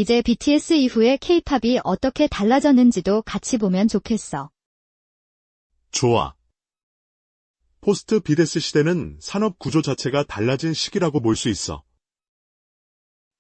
이제 BTS 이후에 K-팝이 어떻게 달라졌는지도 같이 보면 좋겠어. 좋아. 포스트 BTS 시대는 산업 구조 자체가 달라진 시기라고 볼 수 있어.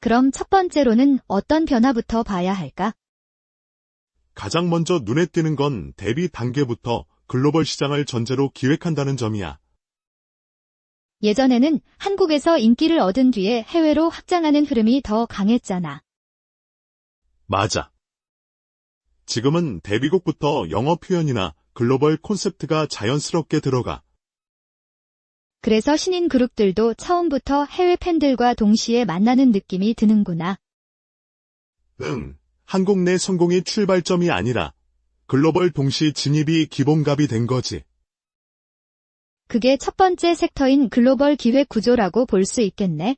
그럼 첫 번째로는 어떤 변화부터 봐야 할까? 가장 먼저 눈에 띄는 건 데뷔 단계부터 글로벌 시장을 전제로 기획한다는 점이야. 예전에는 한국에서 인기를 얻은 뒤에 해외로 확장하는 흐름이 더 강했잖아. 맞아. 지금은 데뷔곡부터 영어 표현이나 글로벌 콘셉트가 자연스럽게 들어가. 그래서 신인 그룹들도 처음부터 해외 팬들과 동시에 만나는 느낌이 드는구나. 한국 내 성공이 출발점이 아니라 글로벌 동시 진입이 기본값이 된 거지. 그게 첫 번째 섹터인 글로벌 기획 구조라고 볼 수 있겠네.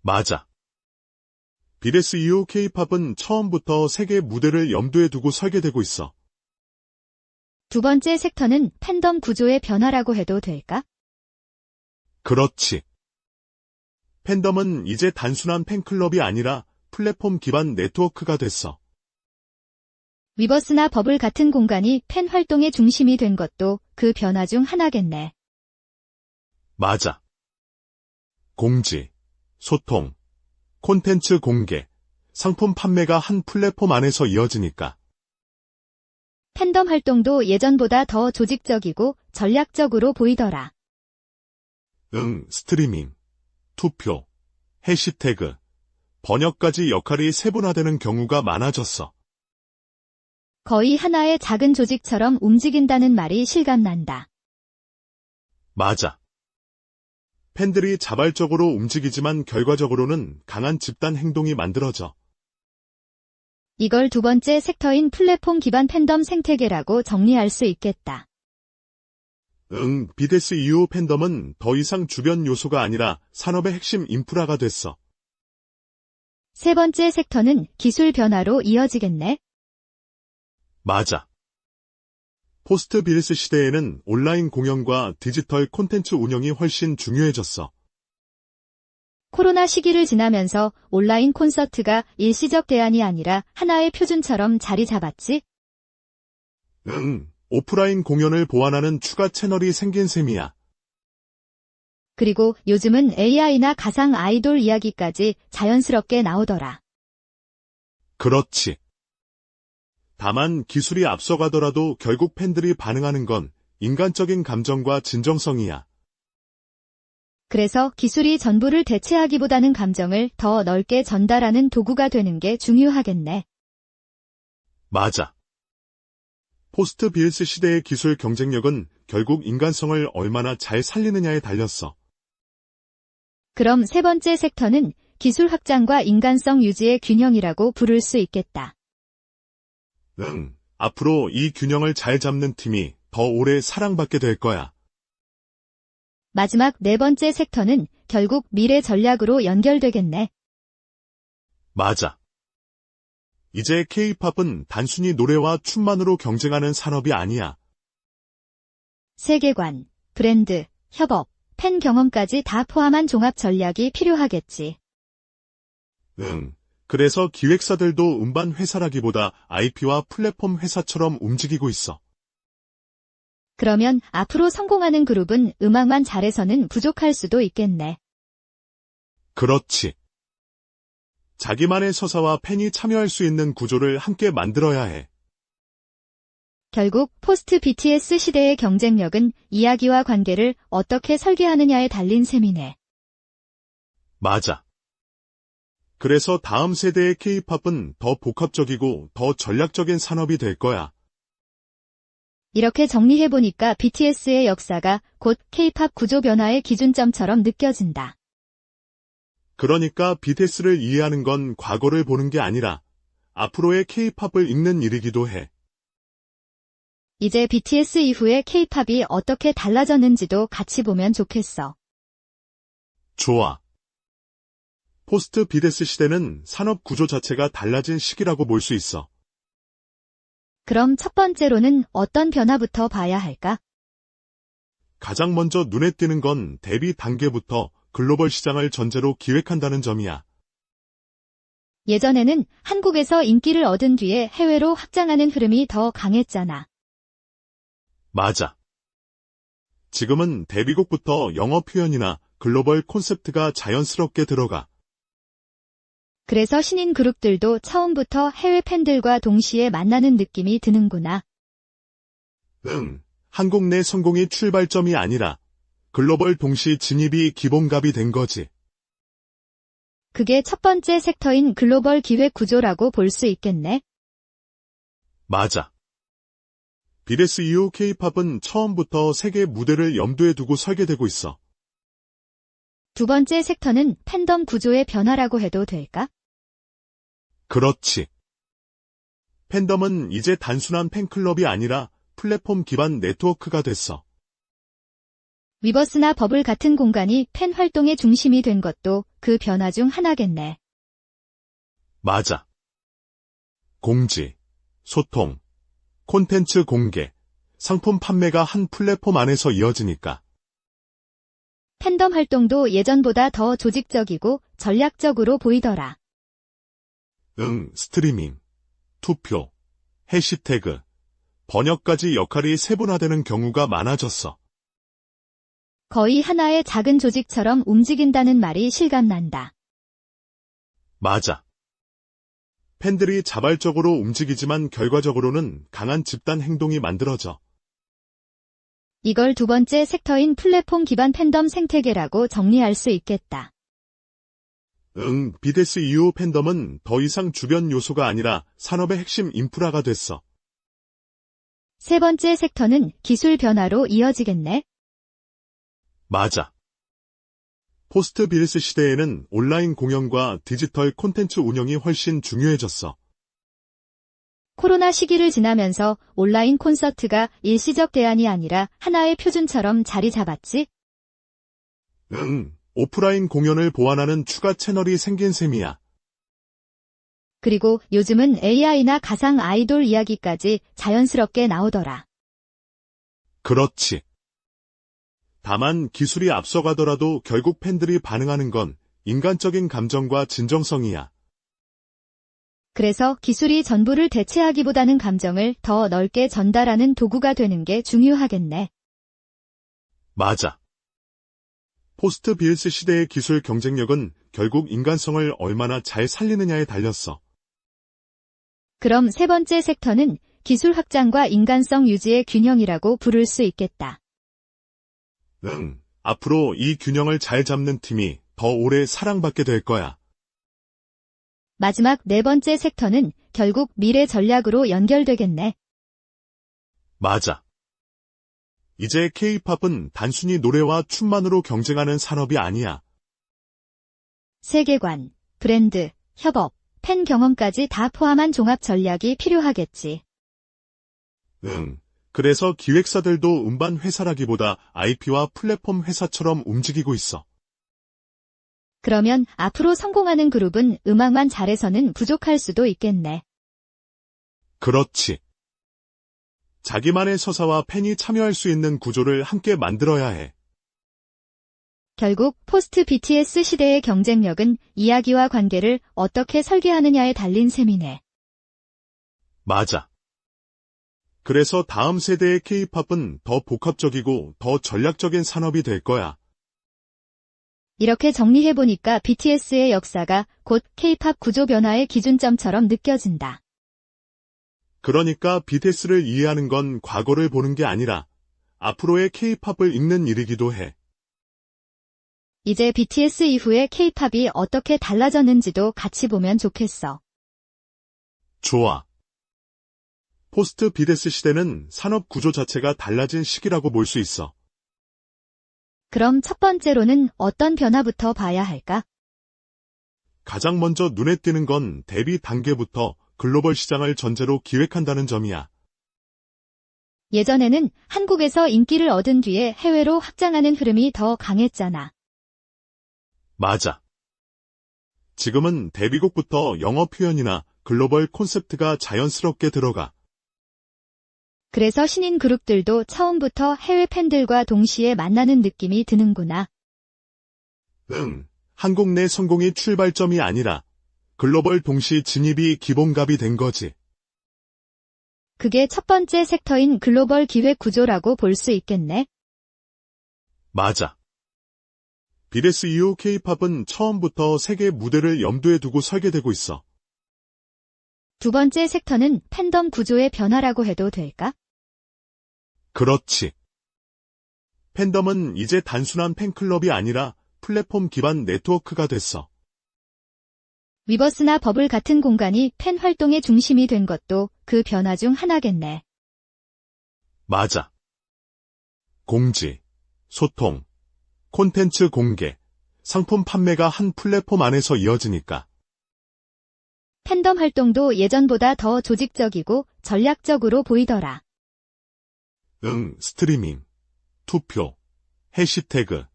맞아. BTS 이후 K-팝은 처음부터 세계 무대를 염두에 두고 설계되고 있어. 두 번째 섹터는 팬덤 구조의 변화라고 해도 될까? 그렇지. 팬덤은 이제 단순한 팬클럽이 아니라 플랫폼 기반 네트워크가 됐어. 위버스나 버블 같은 공간이 팬 활동의 중심이 된 것도 그 변화 중 하나겠네. 맞아. 공지, 소통, 콘텐츠 공개, 상품 판매가 한 플랫폼 안에서 이어지니까. 팬덤 활동도 예전보다 더 조직적이고 전략적으로 보이더라. 스트리밍, 투표, 해시태그, 번역까지 역할이 세분화되는 경우가 많아졌어. 거의 하나의 작은 조직처럼 움직인다는 말이 실감난다. 맞아. 팬들이 자발적으로 움직이지만 결과적으로는 강한 집단 행동이 만들어져. 이걸 두 번째 섹터인 플랫폼 기반 팬덤 생태계라고 정리할 수 있겠다. BTS 이후 팬덤은 더 이상 주변 요소가 아니라 산업의 핵심 인프라가 됐어. 세 번째 섹터는 기술 변화로 이어지겠네. 맞아. 포스트 BTS 시대에는 온라인 공연과 디지털 콘텐츠 운영이 훨씬 중요해졌어. 코로나 시기를 지나면서 온라인 콘서트가 일시적 대안이 아니라 하나의 표준처럼 자리 잡았지? 오프라인 공연을 보완하는 추가 채널이 생긴 셈이야. 그리고 요즘은 AI나 가상 아이돌 이야기까지 자연스럽게 나오더라. 그렇지. 다만 기술이 앞서가더라도 결국 팬들이 반응하는 건 인간적인 감정과 진정성이야. 그래서 기술이 전부를 대체하기보다는 감정을 더 넓게 전달하는 도구가 되는 게 중요하겠네. 맞아. 포스트 BTS 시대의 기술 경쟁력은 결국 인간성을 얼마나 잘 살리느냐에 달렸어. 그럼 세 번째 섹터는 기술 확장과 인간성 유지의 균형이라고 부를 수 있겠다. 앞으로 이 균형을 잘 잡는 팀이 더 오래 사랑받게 될 거야. 마지막 네 번째 섹터는 결국 미래 전략으로 연결되겠네. 맞아. 이제 K-팝은 단순히 노래와 춤만으로 경쟁하는 산업이 아니야. 세계관, 브랜드, 협업, 팬 경험까지 다 포함한 종합 전략이 필요하겠지. 그래서 기획사들도 음반 회사라기보다 IP와 플랫폼 회사처럼 움직이고 있어. 그러면 앞으로 성공하는 그룹은 음악만 잘해서는 부족할 수도 있겠네. 그렇지. 자기만의 서사와 팬이 참여할 수 있는 구조를 함께 만들어야 해. 결국 포스트 BTS 시대의 경쟁력은 이야기와 관계를 어떻게 설계하느냐에 달린 셈이네. 맞아. 그래서 다음 세대의 K-팝은 더 복합적이고 더 전략적인 산업이 될 거야. 이렇게 정리해보니까 BTS의 역사가 곧 K-팝 구조 변화의 기준점처럼 느껴진다. 그러니까 BTS를 이해하는 건 과거를 보는 게 아니라 앞으로의 K-팝을 읽는 일이기도 해. 이제 BTS 이후에 K-팝이 어떻게 달라졌는지도 같이 보면 좋겠어. 좋아. 포스트 BTS 시대는 산업 구조 자체가 달라진 시기라고 볼 수 있어. 그럼 첫 번째로는 어떤 변화부터 봐야 할까? 가장 먼저 눈에 띄는 건 데뷔 단계부터 글로벌 시장을 전제로 기획한다는 점이야. 예전에는 한국에서 인기를 얻은 뒤에 해외로 확장하는 흐름이 더 강했잖아. 맞아. 지금은 데뷔곡부터 영어 표현이나 글로벌 콘셉트가 자연스럽게 들어가. 그래서 신인 그룹들도 처음부터 해외 팬들과 동시에 만나는 느낌이 드는구나. 응. 한국 내 성공이 출발점이 아니라 글로벌 동시 진입이 기본값이 된 거지. 그게 첫 번째 섹터인 글로벌 기획 구조라고 볼 수 있겠네. 맞아. BTS 이후 K-팝은 처음부터 세계 무대를 염두에 두고 설계되고 있어. 두 번째 섹터는 팬덤 구조의 변화라고 해도 될까? 그렇지. 팬덤은 이제 단순한 팬클럽이 아니라 플랫폼 기반 네트워크가 됐어. 위버스나 버블 같은 공간이 팬 활동의 중심이 된 것도 그 변화 중 하나겠네. 맞아. 공지, 소통, 콘텐츠 공개, 상품 판매가 한 플랫폼 안에서 이어지니까. 팬덤 활동도 예전보다 더 조직적이고 전략적으로 보이더라. 응, 스트리밍, 투표, 해시태그, 번역까지 역할이 세분화되는 경우가 많아졌어. 거의 하나의 작은 조직처럼 움직인다는 말이 실감난다. 맞아. 팬들이 자발적으로 움직이지만 결과적으로는 강한 집단 행동이 만들어져. 이걸 두 번째 섹터인 플랫폼 기반 팬덤 생태계라고 정리할 수 있겠다. 응, BTS 이후 팬덤은 더 이상 주변 요소가 아니라 산업의 핵심 인프라가 됐어. 세 번째 섹터는 기술 변화로 이어지겠네. 맞아. 포스트 BTS 시대에는 온라인 공연과 디지털 콘텐츠 운영이 훨씬 중요해졌어. 코로나 시기를 지나면서 온라인 콘서트가 일시적 대안이 아니라 하나의 표준처럼 자리 잡았지? 응, 오프라인 공연을 보완하는 추가 채널이 생긴 셈이야. 그리고 요즘은 AI나 가상 아이돌 이야기까지 자연스럽게 나오더라. 그렇지. 다만 기술이 앞서가더라도 결국 팬들이 반응하는 건 인간적인 감정과 진정성이야. 그래서 기술이 전부를 대체하기보다는 감정을 더 넓게 전달하는 도구가 되는 게 중요하겠네. 맞아. 포스트 BTS 시대의 기술 경쟁력은 결국 인간성을 얼마나 잘 살리느냐에 달렸어. 그럼 세 번째 섹터는 기술 확장과 인간성 유지의 균형이라고 부를 수 있겠다. 응, 앞으로 이 균형을 잘 잡는 팀이 더 오래 사랑받게 될 거야. 마지막 네 번째 섹터는 결국 미래 전략으로 연결되겠네. 맞아. 이제 K-팝은 단순히 노래와 춤만으로 경쟁하는 산업이 아니야. 세계관, 브랜드, 협업, 팬 경험까지 다 포함한 종합 전략이 필요하겠지. 응. 그래서 기획사들도 음반 회사라기보다 IP와 플랫폼 회사처럼 움직이고 있어. 그러면 앞으로 성공하는 그룹은 음악만 잘해서는 부족할 수도 있겠네. 그렇지. 자기만의 서사와 팬이 참여할 수 있는 구조를 함께 만들어야 해. 결국 포스트 BTS 시대의 경쟁력은 이야기와 관계를 어떻게 설계하느냐에 달린 셈이네. 맞아. 그래서 다음 세대의 K-팝은 더 복합적이고 더 전략적인 산업이 될 거야. 이렇게 정리해보니까 BTS의 역사가 곧 K-팝 구조 변화의 기준점처럼 느껴진다. 그러니까 BTS를 이해하는 건 과거를 보는 게 아니라 앞으로의 K-팝을 읽는 일이기도 해. 이제 BTS 이후에 K-팝이 어떻게 달라졌는지도 같이 보면 좋겠어. 좋아. 포스트 BTS 시대는 산업 구조 자체가 달라진 시기라고 볼 수 있어. 그럼 첫 번째로는 어떤 변화부터 봐야 할까? 가장 먼저 눈에 띄는 건 데뷔 단계부터 글로벌 시장을 전제로 기획한다는 점이야. 예전에는 한국에서 인기를 얻은 뒤에 해외로 확장하는 흐름이 더 강했잖아. 맞아. 지금은 데뷔곡부터 영어 표현이나 글로벌 콘셉트가 자연스럽게 들어가. 그래서 신인 그룹들도 처음부터 해외 팬들과 동시에 만나는 느낌이 드는구나. 응, 한국 내 성공이 출발점이 아니라 글로벌 동시 진입이 기본값이 된 거지. 그게 첫 번째 섹터인 글로벌 기획 구조라고 볼 수 있겠네. 맞아. BTS 이후 K-팝은 처음부터 세계 무대를 염두에 두고 설계되고 있어. 두 번째 섹터는 팬덤 구조의 변화라고 해도 될까? 그렇지. 팬덤은 이제 단순한 팬클럽이 아니라 플랫폼 기반 네트워크가 됐어. 위버스나 버블 같은 공간이 팬 활동의 중심이 된 것도 그 변화 중 하나겠네. 맞아. 공지, 소통, 콘텐츠 공개, 상품 판매가 한 플랫폼 안에서 이어지니까. 팬덤 활동도 예전보다 더 조직적이고 전략적으로 보이더라. 스트리밍, 투표, 해시태그,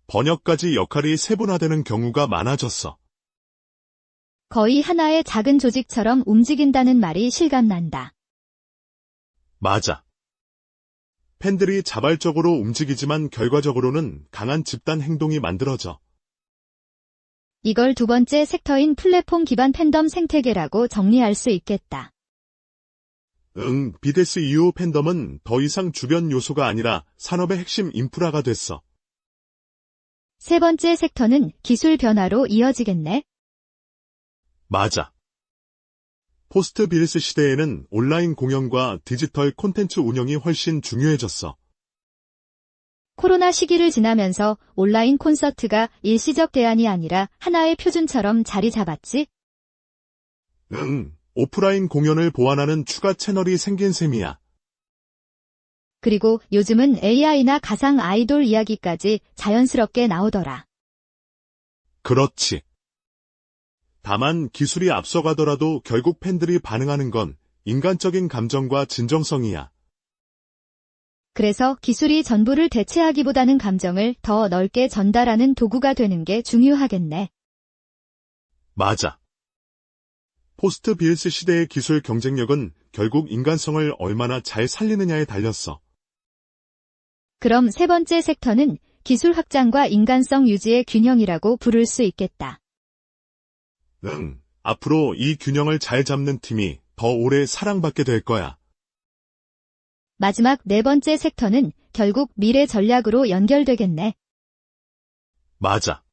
번역까지 역할이 세분화되는 경우가 많아졌어. 거의 하나의 작은 조직처럼 움직인다는 말이 실감난다. 맞아. 팬들이 자발적으로 움직이지만 결과적으로는 강한 집단 행동이 만들어져. 이걸 두 번째 섹터인 플랫폼 기반 팬덤 생태계라고 정리할 수 있겠다. BTS 이후 팬덤은 더 이상 주변 요소가 아니라 산업의 핵심 인프라가 됐어. 세 번째 섹터는 기술 변화로 이어지겠네. 맞아. 포스트 BTS 시대에는 온라인 공연과 디지털 콘텐츠 운영이 훨씬 중요해졌어. 코로나 시기를 지나면서 온라인 콘서트가 일시적 대안이 아니라 하나의 표준처럼 자리 잡았지? 오프라인 공연을 보완하는 추가 채널이 생긴 셈이야. 그리고 요즘은 AI나 가상 아이돌 이야기까지 자연스럽게 나오더라. 그렇지. 다만 기술이 앞서가더라도 결국 팬들이 반응하는 건 인간적인 감정과 진정성이야. 그래서 기술이 전부를 대체하기보다는 감정을 더 넓게 전달하는 도구가 되는 게 중요하겠네. 맞아. 포스트 BTS 시대의 기술 경쟁력은 결국 인간성을 얼마나 잘 살리느냐에 달렸어. 그럼 세 번째 섹터는 기술 확장과 인간성 유지의 균형이라고 부를 수 있겠다. 앞으로 이 균형을 잘 잡는 팀이 더 오래 사랑받게 될 거야. 마지막 네 번째 섹터는 결국 미래 전략으로 연결되겠네. 맞아.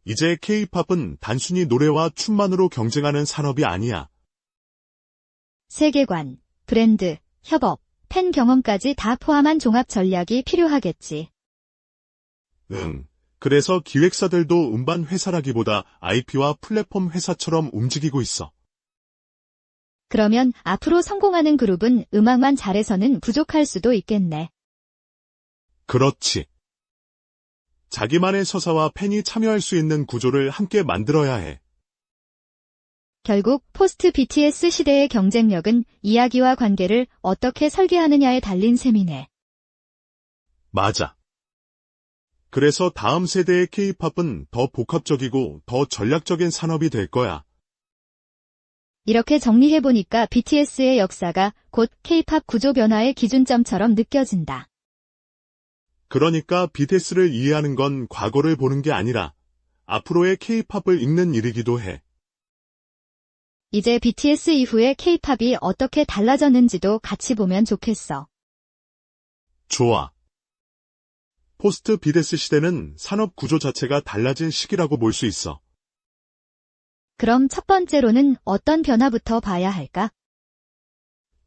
이제 K-팝은 단순히 노래와 춤만으로 경쟁하는 산업이 아니야. 세계관, 브랜드, 협업, 팬 경험까지 다 포함한 종합 전략이 필요하겠지. 그래서 기획사들도 음반 회사라기보다 IP와 플랫폼 회사처럼 움직이고 있어. 그러면 앞으로 성공하는 그룹은 음악만 잘해서는 부족할 수도 있겠네. 그렇지. 자기만의 서사와 팬이 참여할 수 있는 구조를 함께 만들어야 해. 결국 포스트 BTS 시대의 경쟁력은 이야기와 관계를 어떻게 설계하느냐에 달린 셈이네. 맞아. 그래서 다음 세대의 K-팝은 더 복합적이고 더 전략적인 산업이 될 거야. 이렇게 정리해보니까 BTS의 역사가 곧 K-팝 구조 변화의 기준점처럼 느껴진다. 그러니까 BTS를 이해하는 건 과거를 보는 게 아니라 앞으로의 K-팝을 읽는 일이기도 해. 이제 BTS 이후에 K-팝이 어떻게 달라졌는지도 같이 보면 좋겠어. 좋아. 포스트 BTS 시대는 산업 구조 자체가 달라진 시기라고 볼 수 있어. 그럼 첫 번째로는 어떤 변화부터 봐야 할까?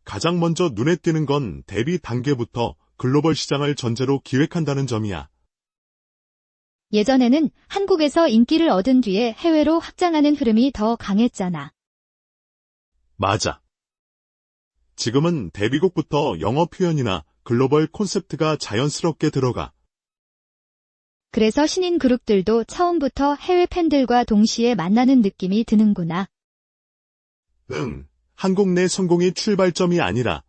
가장 먼저 눈에 띄는 건 데뷔 단계부터 글로벌 시장을 전제로 기획한다는 점이야. 예전에는 한국에서 인기를 얻은 뒤에 해외로 확장하는 흐름이 더 강했잖아. 맞아. 지금은 데뷔곡부터 영어 표현이나 글로벌 콘셉트가 자연스럽게 들어가. 그래서 신인 그룹들도 처음부터 해외 팬들과 동시에 만나는 느낌이 드는구나. 한국 내 성공이 출발점이 아니라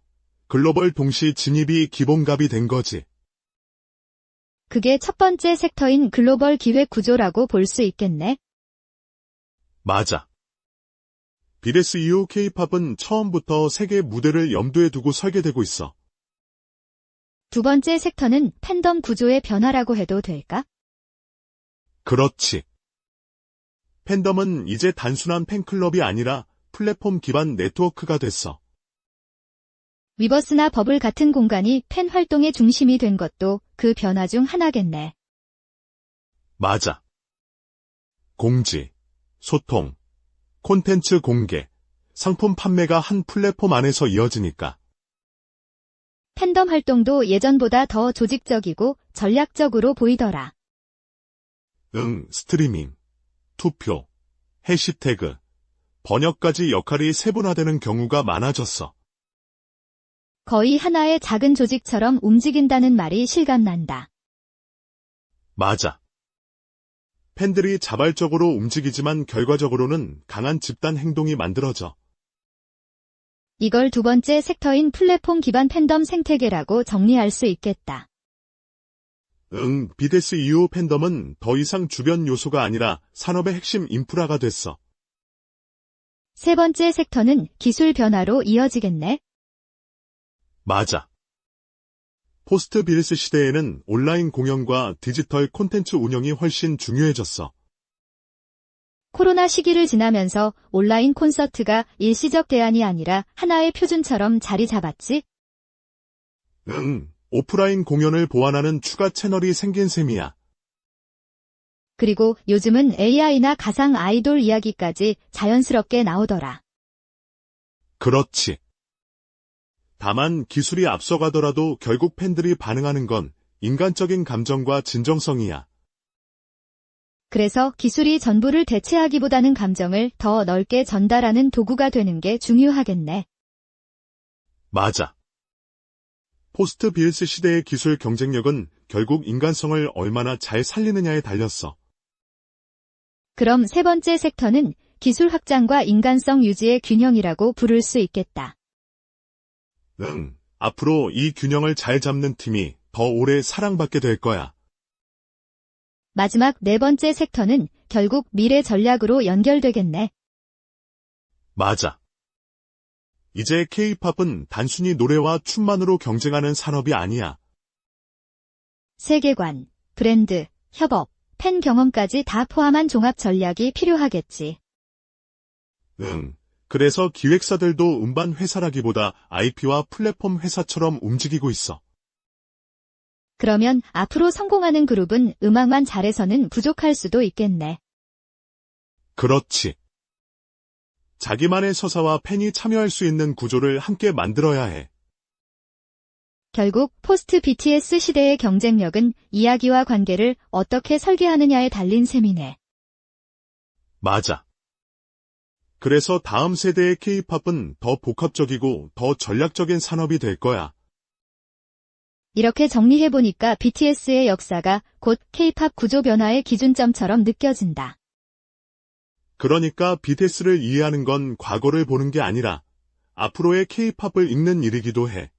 글로벌 동시 진입이 기본값이 된 거지. 그게 첫 번째 섹터인 글로벌 기획 구조라고 볼 수 있겠네. 맞아. BTS 이후 K-팝은 처음부터 세계 무대를 염두에 두고 설계되고 있어. 두 번째 섹터는 팬덤 구조의 변화라고 해도 될까? 그렇지. 팬덤은 이제 단순한 팬클럽이 아니라 플랫폼 기반 네트워크가 됐어. 위버스나 버블 같은 공간이 팬 활동의 중심이 된 것도 그 변화 중 하나겠네. 맞아. 공지, 소통, 콘텐츠 공개, 상품 판매가 한 플랫폼 안에서 이어지니까. 팬덤 활동도 예전보다 더 조직적이고 전략적으로 보이더라. 스트리밍, 투표, 해시태그, 번역까지 역할이 세분화되는 경우가 많아졌어. 거의 하나의 작은 조직처럼 움직인다는 말이 실감난다. 맞아. 팬들이 자발적으로 움직이지만 결과적으로는 강한 집단 행동이 만들어져. 이걸 두 번째 섹터인 플랫폼 기반 팬덤 생태계라고 정리할 수 있겠다. BTS 이후 팬덤은 더 이상 주변 요소가 아니라 산업의 핵심 인프라가 됐어. 세 번째 섹터는 기술 변화로 이어지겠네. 맞아. 포스트 BTS 시대에는 온라인 공연과 디지털 콘텐츠 운영이 훨씬 중요해졌어. 코로나 시기를 지나면서 온라인 콘서트가 일시적 대안이 아니라 하나의 표준처럼 자리 잡았지? 오프라인 공연을 보완하는 추가 채널이 생긴 셈이야. 그리고 요즘은 AI나 가상 아이돌 이야기까지 자연스럽게 나오더라. 그렇지. 다만 기술이 앞서가더라도 결국 팬들이 반응하는 건 인간적인 감정과 진정성이야. 그래서 기술이 전부를 대체하기보다는 감정을 더 넓게 전달하는 도구가 되는 게 중요하겠네. 맞아. 포스트 BTS 시대의 기술 경쟁력은 결국 인간성을 얼마나 잘 살리느냐에 달렸어. 그럼 세 번째 섹터는 기술 확장과 인간성 유지의 균형이라고 부를 수 있겠다. 앞으로 이 균형을 잘 잡는 팀이 더 오래 사랑받게 될 거야. 마지막 네 번째 섹터는 결국 미래 전략으로 연결되겠네. 맞아. 이제 K-팝은 단순히 노래와 춤만으로 경쟁하는 산업이 아니야. 세계관, 브랜드, 협업, 팬 경험까지 다 포함한 종합 전략이 필요하겠지. 그래서 기획사들도 음반 회사라기보다 IP와 플랫폼 회사처럼 움직이고 있어. 그러면 앞으로 성공하는 그룹은 음악만 잘해서는 부족할 수도 있겠네. 그렇지. 자기만의 서사와 팬이 참여할 수 있는 구조를 함께 만들어야 해. 결국 포스트 BTS 시대의 경쟁력은 이야기와 관계를 어떻게 설계하느냐에 달린 셈이네. 맞아. 그래서 다음 세대의 K-팝은 더 복합적이고 더 전략적인 산업이 될 거야. 이렇게 정리해보니까 BTS의 역사가 곧 K-팝 구조 변화의 기준점처럼 느껴진다. 그러니까 BTS를 이해하는 건 과거를 보는 게 아니라 앞으로의 K-팝을 읽는 일이기도 해.